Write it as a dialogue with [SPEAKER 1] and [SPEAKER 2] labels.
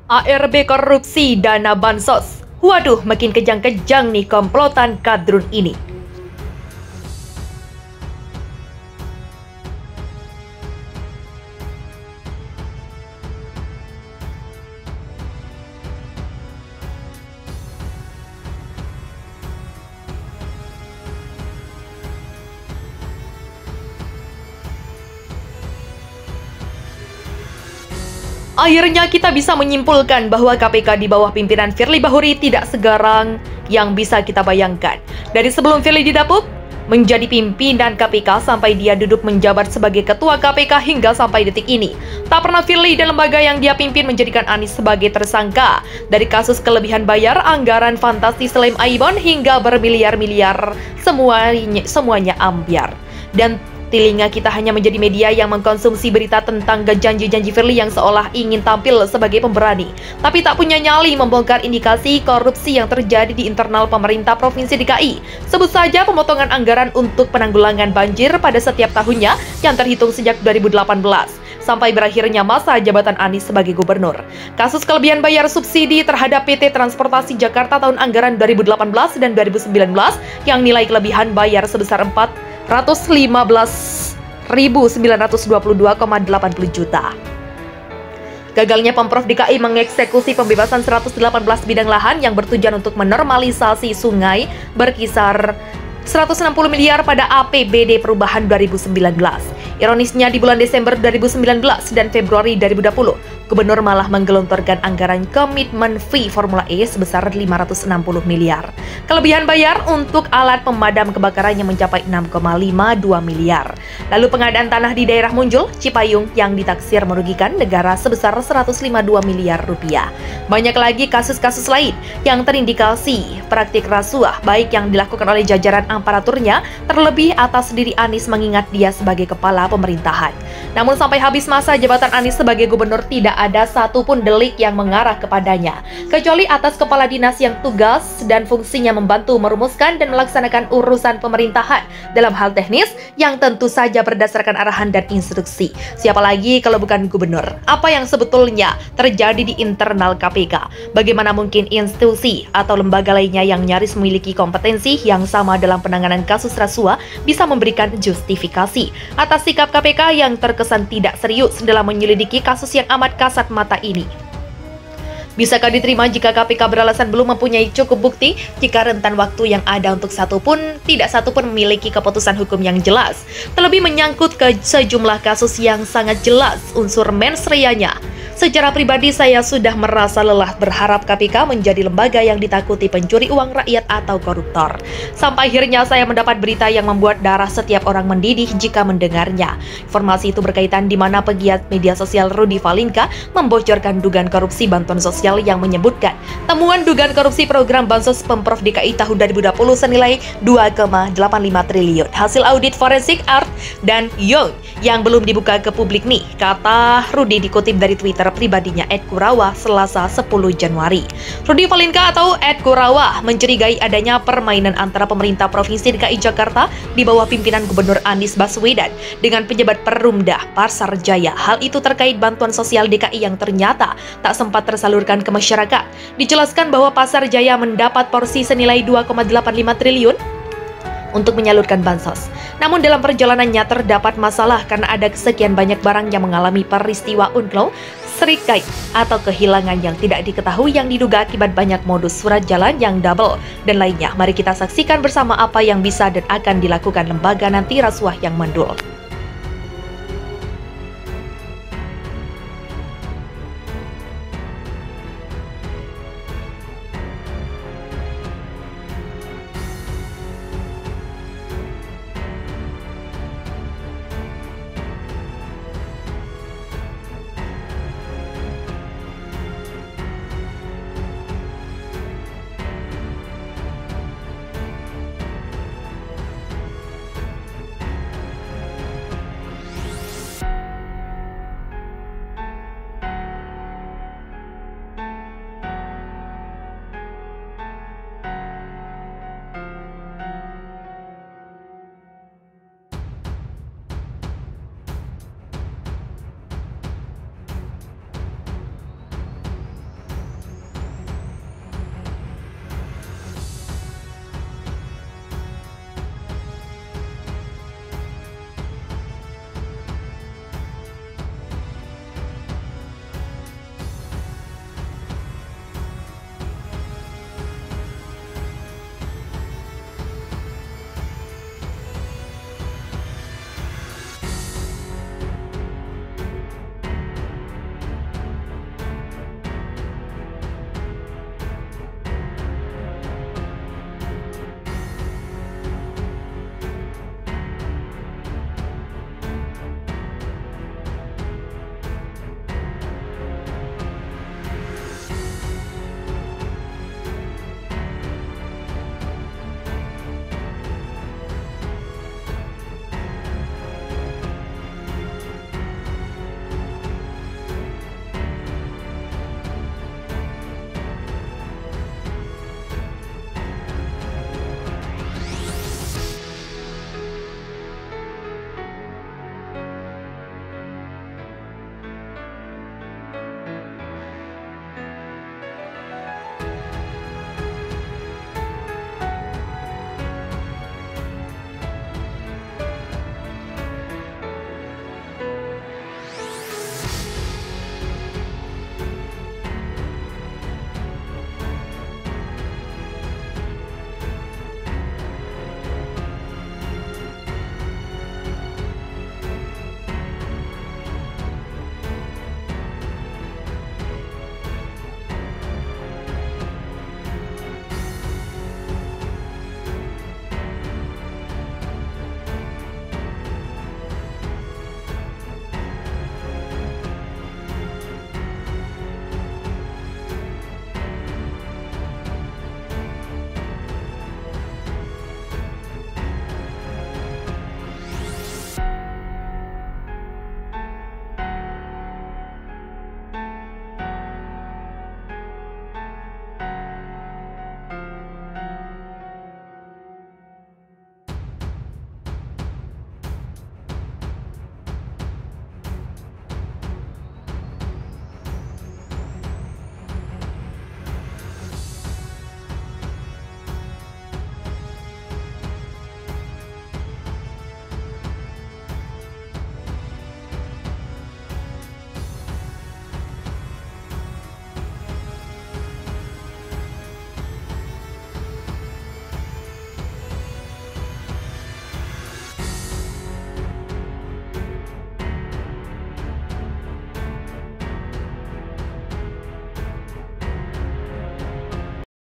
[SPEAKER 1] ARB korupsi dana bansos. Waduh, makin kejang-kejang nih komplotan kadrun ini. Akhirnya kita bisa menyimpulkan bahwa KPK di bawah pimpinan Firly Bahuri tidak segarang yang bisa kita bayangkan. Dari sebelum Firly didapuk menjadi pimpinan KPK sampai dia duduk menjabat sebagai ketua KPK hingga sampai detik ini, tak pernah Firly dan lembaga yang dia pimpin menjadikan Anies sebagai tersangka. Dari kasus kelebihan bayar, anggaran fantastis lem Aibon hingga bermiliar-miliar, semuanya ambiar. Dan telinga kita hanya menjadi media yang mengkonsumsi berita tentang janji-janji Firly yang seolah ingin tampil sebagai pemberani, tapi tak punya nyali membongkar indikasi korupsi yang terjadi di internal pemerintah Provinsi DKI. Sebut saja pemotongan anggaran untuk penanggulangan banjir pada setiap tahunnya yang terhitung sejak 2018 sampai berakhirnya masa jabatan Anies sebagai gubernur. Kasus kelebihan bayar subsidi terhadap PT Transportasi Jakarta tahun anggaran 2018 dan 2019 yang nilai kelebihan bayar sebesar 415.922,80 juta. Gagalnya Pemprov DKI mengeksekusi pembebasan 118 bidang lahan yang bertujuan untuk menormalisasi sungai berkisar 160 miliar pada APBD perubahan 2019. Ironisnya di bulan Desember 2019 dan Februari 2020, Gubernur malah menggelontorkan anggaran komitmen fee Formula E sebesar 560 miliar. Kelebihan bayar untuk alat pemadam kebakaran yang mencapai 6,52 miliar. Lalu pengadaan tanah di daerah Munjul, Cipayung yang ditaksir merugikan negara sebesar 152 miliar rupiah. Banyak lagi kasus-kasus lain yang terindikasi praktik rasuah baik yang dilakukan oleh jajaran aparaturnya, terlebih atas diri Anies mengingat dia sebagai kepala pemerintahan. Namun sampai habis masa jabatan Anies sebagai gubernur tidak ada satupun delik yang mengarah kepadanya, kecuali atas kepala dinas yang tugas dan fungsinya membantu merumuskan dan melaksanakan urusan pemerintahan dalam hal teknis yang tentu saja berdasarkan arahan dan instruksi. Siapa lagi kalau bukan gubernur? Apa yang sebetulnya terjadi di internal KPK? Bagaimana mungkin institusi atau lembaga lainnya yang nyaris memiliki kompetensi yang sama dalam penanganan kasus rasuah bisa memberikan justifikasi atas sikap KPK yang terkesan tidak serius dalam menyelidiki kasus yang amat kasat mata ini? Bisakah diterima jika KPK beralasan belum mempunyai cukup bukti jika rentan waktu yang ada untuk tidak satupun memiliki keputusan hukum yang jelas, terlebih menyangkut ke sejumlah kasus yang sangat jelas unsur mensreanya? Secara pribadi saya sudah merasa lelah berharap KPK menjadi lembaga yang ditakuti pencuri uang rakyat atau koruptor. Sampai akhirnya saya mendapat berita yang membuat darah setiap orang mendidih jika mendengarnya. Informasi itu berkaitan di mana pegiat media sosial Rudy Valinka membocorkan dugaan korupsi bantuan sosial yang menyebutkan temuan dugaan korupsi program bansos Pemprov DKI tahun 2020 senilai 2,85 triliun. Hasil audit forensik Art dan Young yang belum dibuka ke publik nih, kata Rudy dikutip dari Twitter pribadinya @Kurawa Selasa 10 Januari. Rudy Valinka atau @Kurawa mencurigai adanya permainan antara pemerintah Provinsi DKI Jakarta di bawah pimpinan Gubernur Anies Baswedan dengan pejabat Perumda Pasar Jaya. Hal itu terkait bantuan sosial DKI yang ternyata tak sempat tersalurkan ke masyarakat. Dijelaskan bahwa Pasar Jaya mendapat porsi senilai 2,85 triliun untuk menyalurkan bansos. Namun dalam perjalanannya terdapat masalah karena ada sekian banyak barang yang mengalami peristiwa unknown, serikai atau kehilangan yang tidak diketahui yang diduga akibat banyak modus surat jalan yang double dan lainnya. Mari kita saksikan bersama apa yang bisa dan akan dilakukan lembaga nanti rasuah yang mandul.